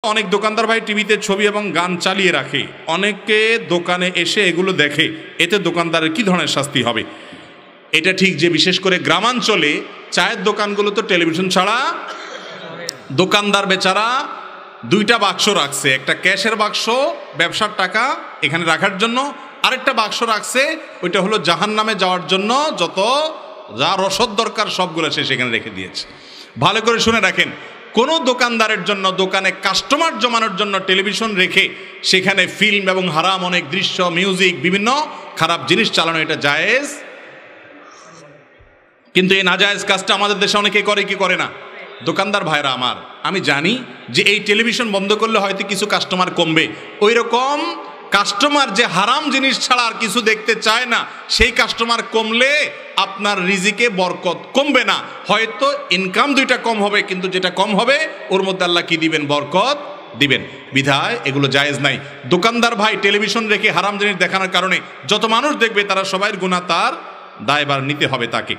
অনেক দোকানদার ভাই টিভিতে ছবি এবং গান চালিয়ে রাখে, অনেকে দোকানে এসে এগুলো দেখে, এতে দোকানদারের কি ধরনের শাস্তি হবে? এটা ঠিক যে বিশেষ করে গ্রামাঞ্চলে চায়ের দোকানগুলো তো টেলিভিশন ছাড়া, দোকানদার বেচারা দুইটা বাক্স রাখছে, একটা ক্যাশের বাক্স ব্যবসার টাকা এখানে রাখার জন্য, আরেকটা বাক্স রাখছে ওইটা হলো জাহান্নামে যাওয়ার জন্য, যত যা রসদ দরকার সবগুলো সে সেখানে রেখে দিয়েছে। ভালো করে শুনে রাখেন, কোনো দোকানদারের জন্য দোকানে কাস্টমার জমানোর জন্য টেলিভিশন রেখে সেখানে ফিল্ম এবং হারাম অনেক দৃশ্য, মিউজিক, বিভিন্ন খারাপ জিনিস চালানো এটা জায়েজ। কিন্তু এই নাজায়েজ কাজটা আমাদের দেশে অনেকে করে কি করে না? দোকানদার ভাইরা আমার, আমি জানি যে এই টেলিভিশন বন্ধ করলে হয়তো কিছু কাস্টমার কমবে, ওই রকম কাস্টমার যে হারাম জিনিস ছাড়া আর কিছু দেখতে চায় না, সেই কাস্টমার কমলে আপনার রিজিকে বরকত কমবে না, হয়তো ইনকাম দুইটা কম হবে, কিন্তু যেটা কম হবে ওর মধ্যে আল্লাহ কি দিবেন? বরকত দিবেন। বিধায় এগুলো জায়েজ নাই। দোকানদার ভাই টেলিভিশন রেখে হারাম জিনিস দেখানোর কারণে যত মানুষ দেখবে তারা সবাই গুনাহ, তার দায়ভার নিতে হবে তাকে।